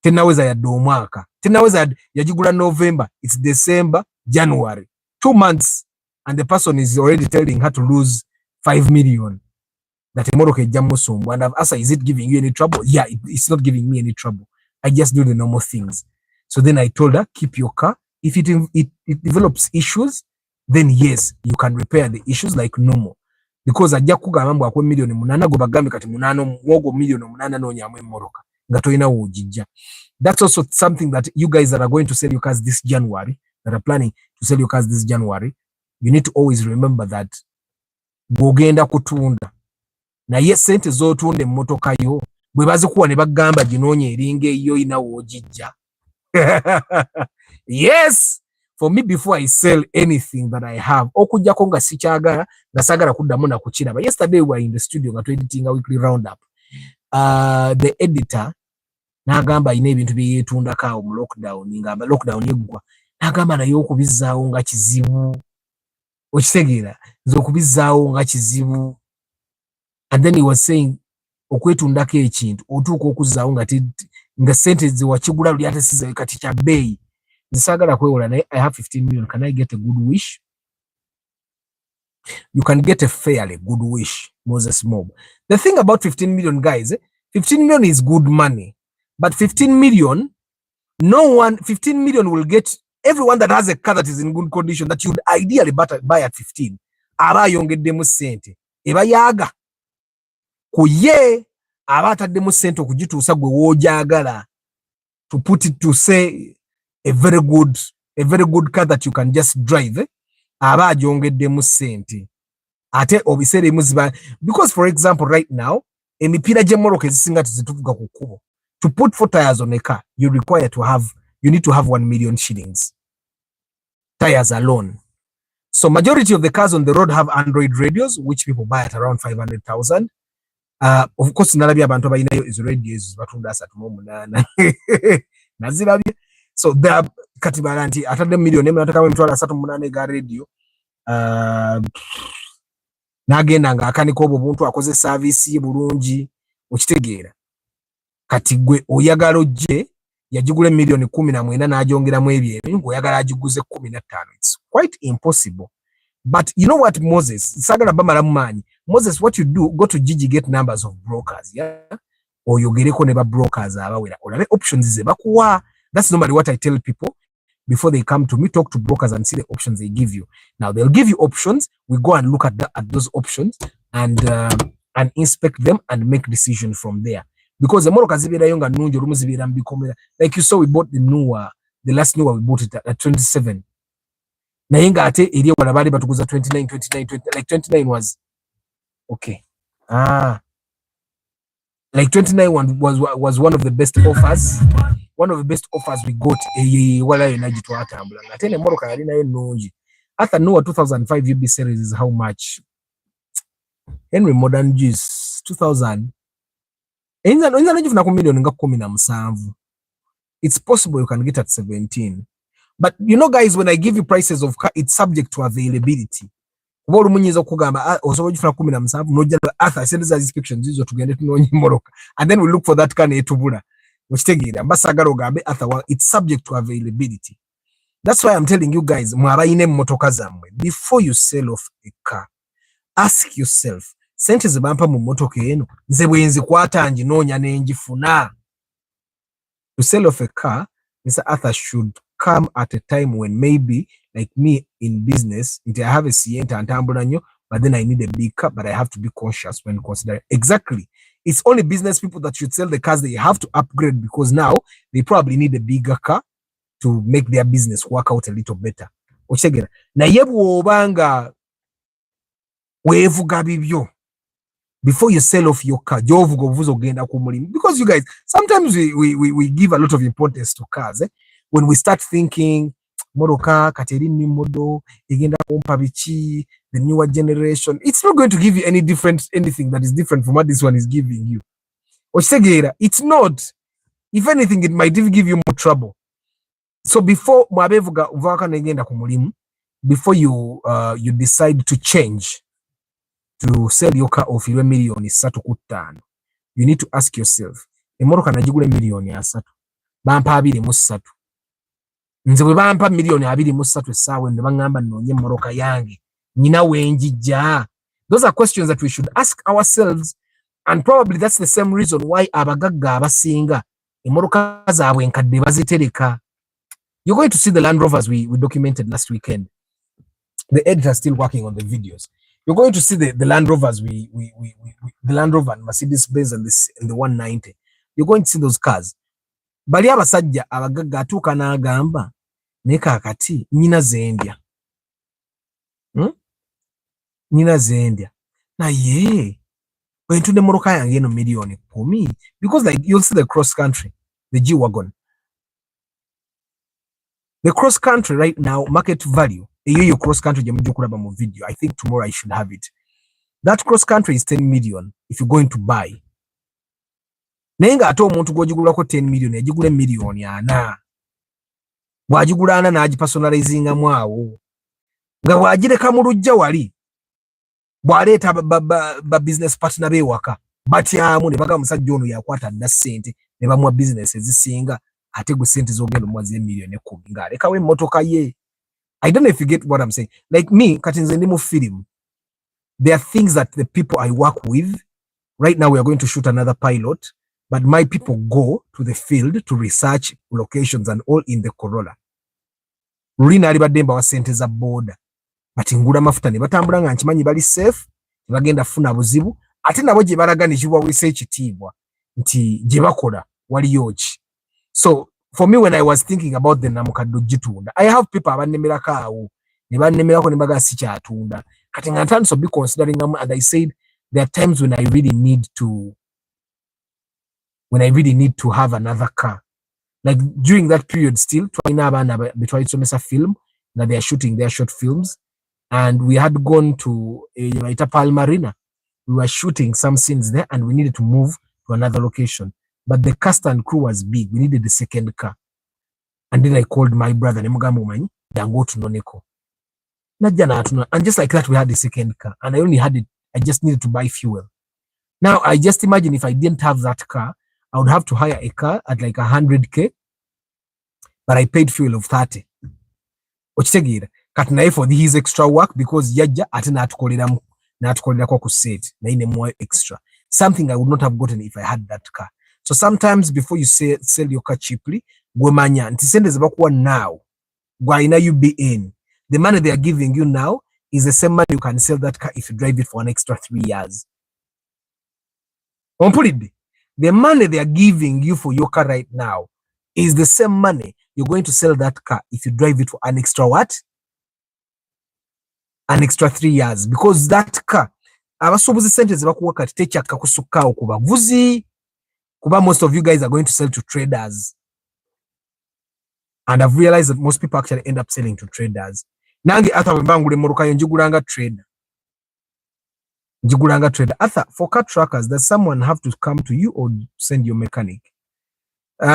Tenaweza yadde omwaka. Tenaweza yagigula November. It's December, January. 2 months and the person is already telling her to lose 5 million. That emoroka ejja musumbu. And I've asked her, is it giving you any trouble? Yeah, it's not giving me any trouble. I just do the normal things. So then I told her, keep your car. If it develops issues, then yes, you can repair the issues like normal. Because ajja kugamba mbu akwe million 8 go bagambe kati 8 mwogo million 8 n'onyamu emoroka nga toyina wojijja. That's also something that you guys that are going to sell your cars this January, that are planning to sell your cars this January, you need to always remember that bw'ogenda kutunda naye sente z'otunda emmotoka yo bwe bazikuwa ne bagamba ginoonye eringa eyo ina wojijja. Yes, for me before I sell anything that I have, okujjako nga sikyagala nga sagala kuddamu na kukiraba. Yesterday we were in the studio nga editing a weekly roundup. The editor n'agamba ayina ebintu bye yeetundako awo mu lockdown, ngamba lockdown yeggwa, n'agamba naye okubizzaawo nga kizibu. Okitegeera, nze okubizzaawo nga kizibu. And then he was saying okwetundako ekintu otuuka okuzzaawo nga sente ze wakigula luli ate siza kati kya bbeeyi. Nzisagala kwewola naye I have 15 million. Can I get a good wish? You can get a fairly good wish, Moses Mob. The thing about 15 million, guys, 15 million is good money. But 15 million, 15 million will get everyone that has a car that is in good condition that you would ideally buy at 15. Aba yongeddemu sente. Eba yaga. Kuye aba ataddemu sente okugituusa gwe woojagala. To put it to say a very good car that you can just drive, aba agyongeddemu sente. Ate obiseera emu ziba, because for example right now, emipiira gy'emmoroka ezisinga tezituvuga ku kkubo. To put 4 tires on a car, you need to have 1 million shillings. Tires alone. So majority of the cars on the road have Android radios, which people buy at around 500,000. Of course, nalabye abantu abalinayo is radios batunda 38. Nazirabye. So there kati balanti atadde million emu nataka emitwalo 38 ga radio. Nagenda nga akanika obwo buntu akoze service ye bulungi, okitegeera. Kati gwe oyagala ojje yagigula million 19 n'agyongeramu ebyeru ng'oyagala agiguze 15. It's quite impossible. But you know what, Moses? Sagala bamalamu maanyi. Moses, what you do, go to Gigi, get numbers of brokers, yeah? Or yogereko ne ba brokers abawera. Olabe options ze bakuwa. That's normally what I tell people before they come to me. Talk to brokers and see the options they give you. Now they'll give you options. We go and look at those options and inspect them and make decisions from there. Because the moroka zibeerayo nga nnungi olumu zibeera mbikomera. Like you saw, we bought the last newer, we bought it at 27. Naye nga ate eri wala baali batuguza 29, like 29 was okay. Like 29 was one of the best offers. One of the best offers we got. Wala yenaji twatambula. Ate ne moroka yali nayo nnungi. After Noah 2005 UB series is how much? Henry Modern Juice 2000. Inza najifuna ku million nga 17. It's possible you can get at 17. But you know, guys, when I give you prices of car, it's subject to availability. Kuba olumunyiza okugamba osobola ogifuna 17 nojja Arthur send za inspections izo tugende tunonye moroka, and then we look for that car netubula. Okitegeera mbasagala ogambe Arthur, it's subject to availability. That's why I'm telling you guys, mwabayine emmotoka zammwe, before you sell off a car, ask yourself, sente ze bampa mu mmotoka eno nze bwe nzikwata nginoonya ne njifuna. To sell off a car, Mr. Arthur should come at a time when maybe, like me in business, I have a Sienta and Tambunanyo, but then I need a big car, but I have to be conscious when considering. Exactly. It's only business people that should sell the cars they have to upgrade, because now they probably need a bigger car to make their business work out a little better. Ochegera naye bw'obanga weevuga bibyo before you sell off your car, jovuga ovuza ogenda ku mulimu, because you guys sometimes we give a lot of importance to cars when we start thinking moroka kateri ni modo igenda kumpa bichi, the newer generation, it's not going to give you anything that is different from what this one is giving you. Ochegera, it's not. If anything, it might even give you more trouble. So before mwabevuga uvaka negenda ku mulimu, before you decide to change to sell your car off your million satu kutano, you need to ask yourself, emoroka najigule million asatu bampa 23, nze bwe bampa million 23 esawe ne bangamba nonye emoroka yange nyina wenjija. Those are questions that we should ask ourselves, and probably that's the same reason why abagagga abasinga emoroka zaabwe enkadde bazitereka. You're going to see the Land Rovers we documented last weekend. The editor is still working on the videos. You're going to see the Land Rovers the Land Rover and Mercedes Benz and the 190. You're going to see those cars. Bali abasajja abagagga atuuka n'agamba ne kaakati nyina zendya. Nyina zendya. Naye bwe ntudde mmotoka yange eno million 10, because like you'll see the cross country, the G-Wagon. The cross country right now, market value, your cross country, video. I think tomorrow I should have it. That cross country is 10 million if you're going to buy. Nenga ato omuntu gw'ogigulako 10 million, yagigula million ana. Bw'agigula ana n'agipersonalizinga mwawo. Nga bw'agireka mu lujja wali. Bw'aleeta ba business partner be waka. Batyamu ne baga musajja ono yakwata dda ssente ne bamuwa business ezisinga. Ate gwe sente zogenda mwazi million 10 ng'alekawo emmotoka ye. I don't know if you get what I'm saying. Like me, kati nze ndi mu film. There are things that the people I work with, right now we are going to shoot another pilot, but my people go to the field to research locations and all in the Corolla. Lulina alibadde mbawa sente za boda. Bati ngula mafuta ne batambula nga nkimanyi bali safe, bagenda funa buzibu, ate nabo gye balaga ne kibaweesa ekitiibwa nti gye bakola waliyo ki. So for me, when I was thinking about the namukaddo gitunda, I have people abanemerako awo ne bannemerako ne baga si kyatunda. Kati nga ntandise be considering them, and I said there are times when I really need to have another car. Like during that period still, twalina abaana betwalisomesa film that they are shooting their short films, and we had gone to Palmarina. We were shooting some scenes there and we needed to move to another location. But the cast and crew was big. We needed the second car. And then I called my brother, Nemugamba Umanyi, then go to Noneko. And just like that, we had the second car. And I only had it, I just needed to buy fuel. Now, I just imagine if I didn't have that car, I would have to hire a car at like 100K, but I paid fuel of 30. Ochitegera, katinaye for his extra work, because yajja ate n'atukolera kwa ku set, naine more extra. Something I would not have gotten if I had that car. So sometimes before you sell your car cheaply, gwemanya nti sente ze bakuwa now, gwalina UBN. The money they are giving you now is the same money you can sell that car if you drive it for an extra 3 years. The money they are giving you for your car right now is the same money you're going to sell that car if you drive it for an extra what? An extra 3 years. Because that car, abasubuzi sente ze bakuwa kati tekyakka kusukkawo ku bavuzi. Kuba most of you guys are going to sell to traders. And I've realized that most people actually end up selling to traders. Nange ata bambangule moroka yo njigulanga trader. Ata for car trackers, does someone have to come to you or send your mechanic?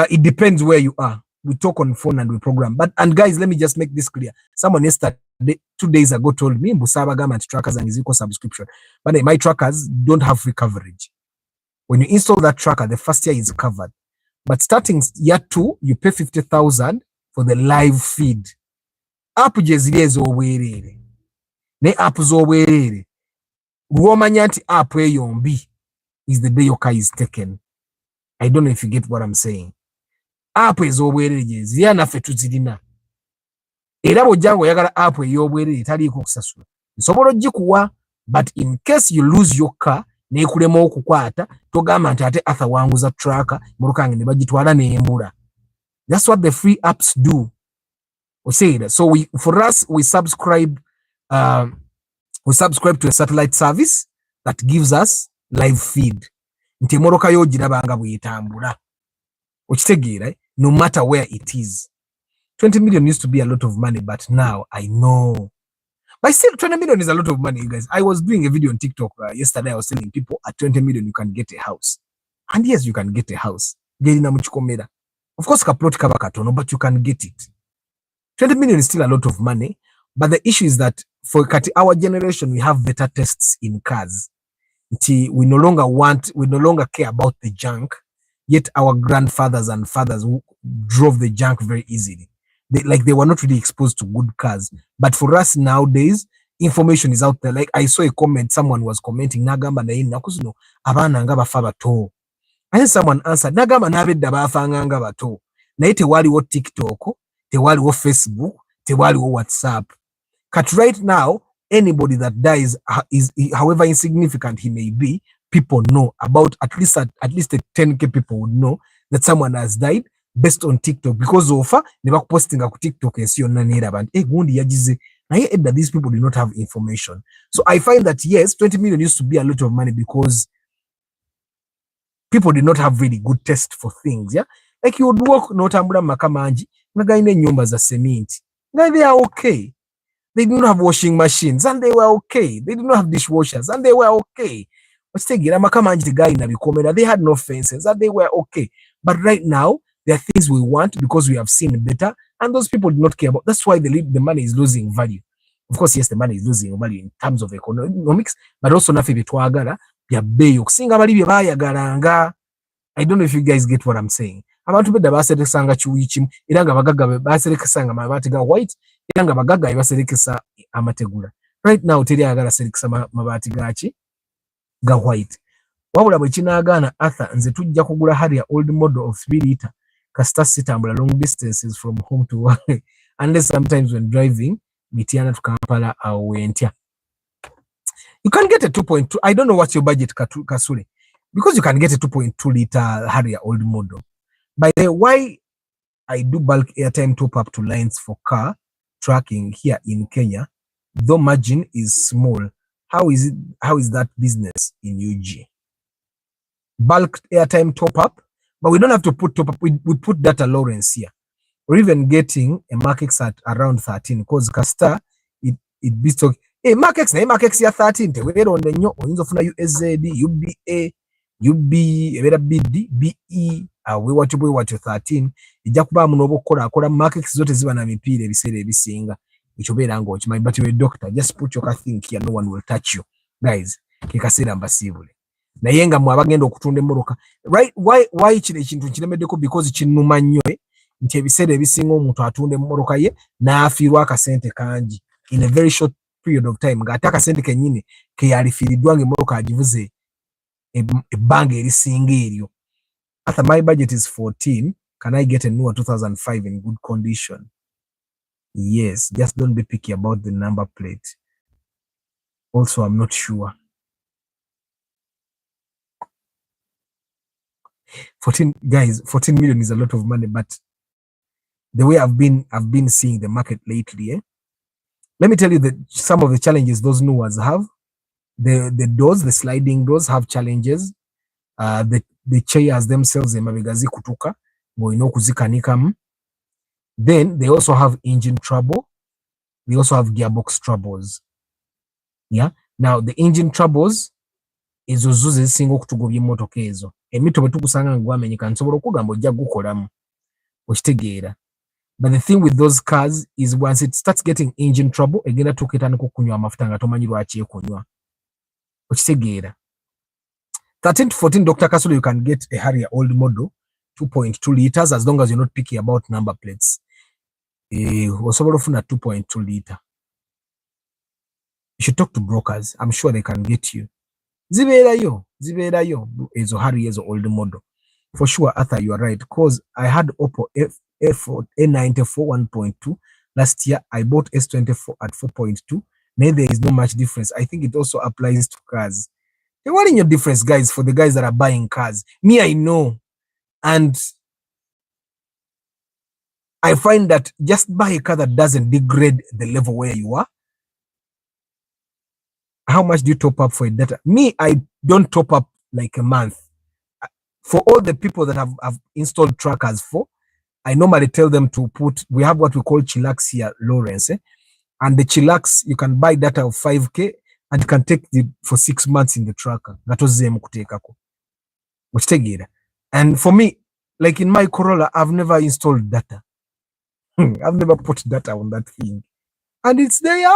It depends where you are. We talk on phone and we program. And guys, let me just make this clear. Someone yesterday, 2 days ago, told me Mbusaba Government trackers and Iziko subscription. But my trackers don't have free coverage. When you install that tracker, the first year is covered. But starting year 2, you pay 50,000 for the live feed. App jezile zowerere. Ne app zowerere. Uomanya nti app yombi is the day your car is taken. I don't know if you get what I'm saying. App zowerere jezile na fetu zilina. Era bojango yagala app yowerere taliiko kusasula. Nsobola gikuwa, but in case you lose your car, nekulema okukwata togamba nti ate Arthur wanguza tracker murukange ne bagitwala nembula. That's what the free apps do. We say that. So for us we subscribe to a satellite service that gives us live feed. Nti emoroka yo girabanga bwetambula. Okitegeera, no matter where it is. 20 million used to be a lot of money, but now I know. But still, 20 million is a lot of money, you guys. I was doing a video on TikTok yesterday. I was telling people at 20 million, you can get a house. And yes, you can get a house. Of course, kaplot kaba katono, but you can get it. 20 million is still a lot of money. But the issue is that for our generation, we have better tastes in cars. We no longer care about the junk. Yet our grandfathers and fathers who drove the junk very easily. They were not really exposed to good cars. But for us nowadays, information is out there. Like I saw a comment, someone was commenting, Nagamba na nakuzuno, abana nga bafa bato. And then someone answered, Nagamba nabedda bafanga nga bato. Naye tewaliwo TikTok, tewaliwo Facebook, tewaliwo WhatsApp. But right now, anybody that dies, is however insignificant he may be, people know about at least 10k people would know that someone has died based on TikTok, because of never posting ku TikTok and see on nera band gundi yagize naye edda. These people do not have information. So I find that yes, 20 million used to be a lot of money because people did not have really good taste for things. Yeah, like you would walk notambula makamanji ngagaine nyumba za cement, they are okay. They did not have washing machines and they were okay. They did not have dishwashers and they were okay. They had no fences and they were okay. But right now, there are things we want because we have seen better, and those people do not care about. That's why the money is losing value. Of course, yes, the money is losing value in terms of economics, but also nafe betwagala bya beyi okusinga bali bye bayagalanga. I don't know if you guys get what I'm saying. Abantu bedda baserekesanga kiwikimu era nga bagagga baserekesanga mabaati ga white era nga bagagga baserekesa amategula. Right now teri agala serekesa mabaati gachi ga white. Wabula bwe kinaagaana Arthur nze tujja kugula Harrier old model of 3 liter kasita sitambula long distances from home to work unless sometimes when driving Mitiana to Kampala or Wentya. You can get a 2.2. I don't know what's your budget, Kasule, because you can get a 2.2 liter Harrier old model. By the way, why I do bulk airtime top up to lines for car tracking here in Kenya, though margin is small. How is that business in UG? Bulk airtime top up, but we don't have to put top up. We put data Lawrence here. We're even getting a market at around 13 because Castar it beats okay. Hey, markets here 13. We're on the new USD, UBA, UB, BD, BE. We want to be what 13. Ijakuba munobo kola markets zote ziba na mipira ebisere ebisinga. Ichobera ngo my but you doctor, just put your thing here, no one will touch you. Guys, kikasira mbasibule. Na yenga mwabagenda okutunda moroka. Right, why kile kintu kiremeddeko because kinuma nnyo nti ebisere ebisinga omuntu atunda moroka ye n'afiirwa akasente kangi in a very short period of time ng'ate akasente kennyini ke yalifiiriddwa ng'emmoroka agivuze ebbanga erisinga eryo. After my budget is 14, can I get a newer 2005 in good condition? Yes, just don't be picky about the number plate. Also, I'm not sure. 14 million is a lot of money, but the way I've been seeing the market lately, let me tell you that some of the challenges those new ones have. The doors, the sliding doors have challenges. The chairs themselves, emabegazi kutuka, kuzikanikam. Then they also have engine trouble. They also have gearbox troubles. Yeah. Now the engine troubles is zuze singo kutugobye motoka ezo. Emito betukusanga ngwamenyeka nsobola okugamba ojja gukolamu. Okitegeera. But the thing with those cars is once it starts getting engine trouble, egenda tuketana kukunywa amafuta nga tomanyi lwaki ekunywa. Okitegeera. 13 to 14, Dr. Kasulu, you can get a Harrier old model, 2.2 liters, as long as you're not picky about number plates. Osobola ofuna 2.2 liter. You should talk to brokers. I'm sure they can get you. Zibeerayo, ezo Harrier ezo old model. For sure, Arthur, you are right. Because I had Oppo A94 1.2. Last year, I bought S24 at 4.2. Now there is no much difference. I think it also applies to cars. What in your difference, guys, for the guys that are buying cars? Me, I know. And I find that just buy a car that doesn't degrade the level where you are. How much do you top up for a data? Me, I don't top up like a month. For all the people that have installed trackers for, I normally tell them to put, we have what we call chillax here, Lawrence. And the chillax, you can buy data of 5K and you can take it for 6 months in the tracker. And for me, like in my Corolla, I've never installed data. I've never put data on that thing. And it's there.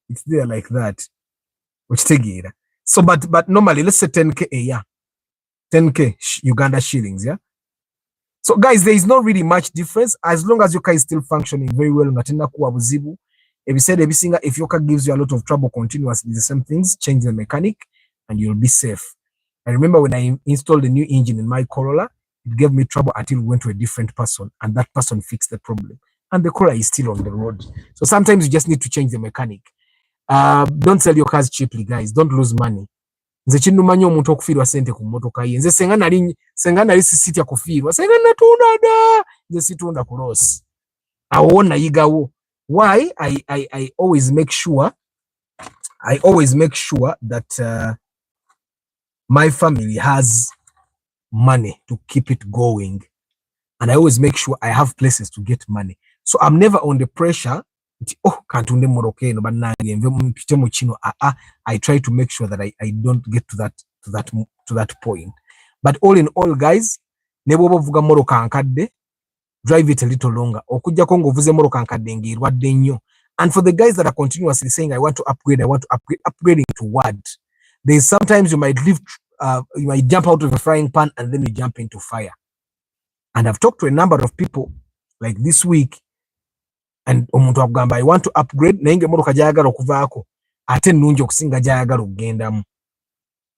It's there like that. So, but normally, let's say 10K a year. 10K Uganda shillings, yeah? So, guys, there is not really much difference as long as your car is still functioning very well. If your car gives you a lot of trouble continuously, the same things, change the mechanic and you'll be safe. I remember when I installed a new engine in my Corolla, it gave me trouble until we went to a different person and that person fixed the problem. And the Corolla is still on the road. So sometimes you just need to change the mechanic. Don't sell your cars cheaply, guys. Don't lose money. Nze kinnumanya omuntu okufiirwa sente ku mmotoka ye. Nze senga nali sisitya kufiirwa. Senga natunda da. Nze situunda ku loss. Awo nayigawo. Why? I always make sure that my family has money to keep it going. And I always make sure I have places to get money. So I'm never on the pressure. I try to make sure that I don't get to that point. But all in all, guys, drive it a little longer. And for the guys that are continuously saying, I want to upgrade, upgrading to what? There's sometimes you might you might jump out of a frying pan and then you jump into fire. And I've talked to a number of people like this week, and omuntu agamba I want to upgrade naye emotoka gyayagala okuvaako ate nnungi okusinga gyayagala okugendamu.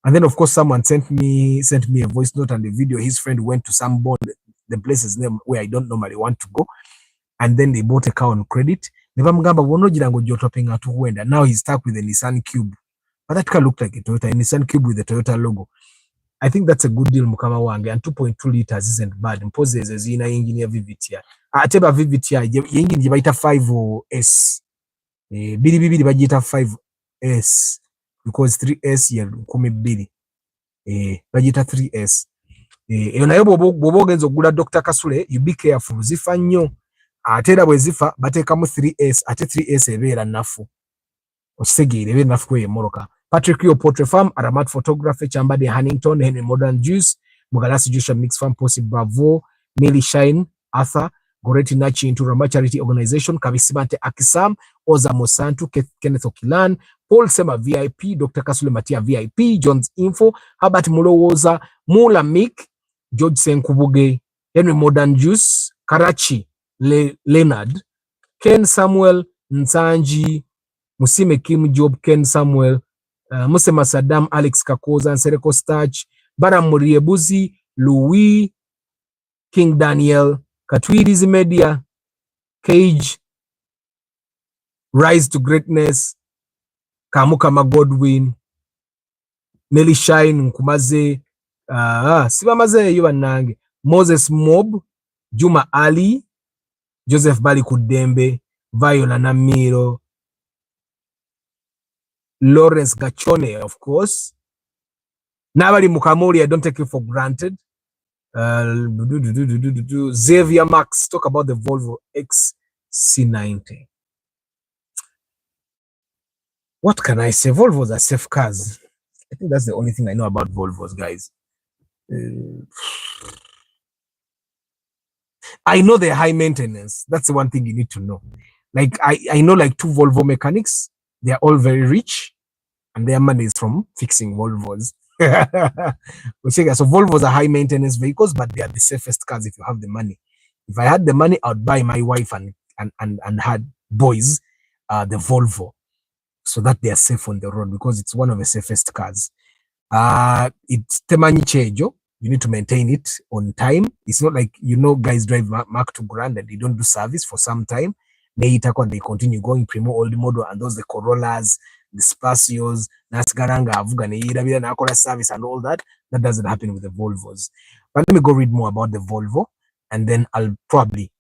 And then of course someone sent me a voice note and a video. His friend went to some bond, the place's name where I don't normally want to go, and then they bought a car on credit. Nebamugamba wonogira ngo gyotopinga tuwenda. Now he's stuck with a Nissan Cube, but that car looked like a Toyota, a Nissan Cube with the Toyota logo. I think that's a good deal, mukama wange, and 2.2 liters isn't bad. Mpose ezina engine ya VVTi. Ateba VVTi engine gye bayita 5S. Bibiri bagiyita 5S because 3S ya 12. Bagiyita 3S. Eyo nayo bw'oba ogenza okugula Dr. Kasule, you be careful, zifa nnyo. Ate era bwe zifa bateekamu 3S, ate 3S ebeera nnafu. Okisegeera ebeera nnafu kwe emmoloka. Patrick Yo Portrait Farm, Aramat Photography, Chambade Hannington, Henry Modern Juice, Mugalasi Juice Mix Farm, Possi Bravo, Nelly Shine, Arthur, Goreti Nachi into Rama Charity Organization, Kabisibante Akisam, Oza Mosantu, Kenneth Okilan, Paul Sema VIP, Dr. Kasule Matia VIP, John's Info, Herbert Mulowoza, Mula Mick, George Senkubuge, Henry Modern Juice, Karachi, Leonard, Ken Samuel, Nsanji, Musime Kim Job, Ken Samuel, Musema Saddam, Alex Kakoza, Nsereko Starch, Baram Muriebuzi, Louis, King Daniel, Katwiri's Media, Cage, Rise to Greatness, Kamukama Godwin, Nelly Shine, Nkumaze, Sibamaze Yubanange, Moses Mob, Juma Ali, Joseph Bali Kudembe, Viola Namiro, Lawrence Gachone, of course. Nabali Mukamori, I don't take it for granted. Xavier Max, talk about the Volvo XC90. What can I say? Volvos are safe cars. I think that's the only thing I know about Volvos, guys. I know they're high maintenance. That's the one thing you need to know. Like I know like 2 Volvo mechanics. They're all very rich and their money is from fixing Volvos. So Volvos are high maintenance vehicles, but they are the safest cars if you have the money. If I had the money, I'd buy my wife and had boys the Volvo so that they are safe on the road because it's one of the safest cars. It's temanyi chejo. You need to maintain it on time. It's not like, guys drive Mark II Grand and they don't do service for some time. They continue going primo old model and those the Corollas, disperse yours, nasigaranga avuga neyirabira nakola service and all that. That doesn't happen with the Volvos. But let me go read more about the Volvo, and then I'll probably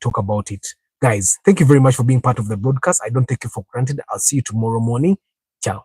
talk about it. Guys, thank you very much for being part of the broadcast. I don't take you for granted. I'll see you tomorrow morning. Ciao.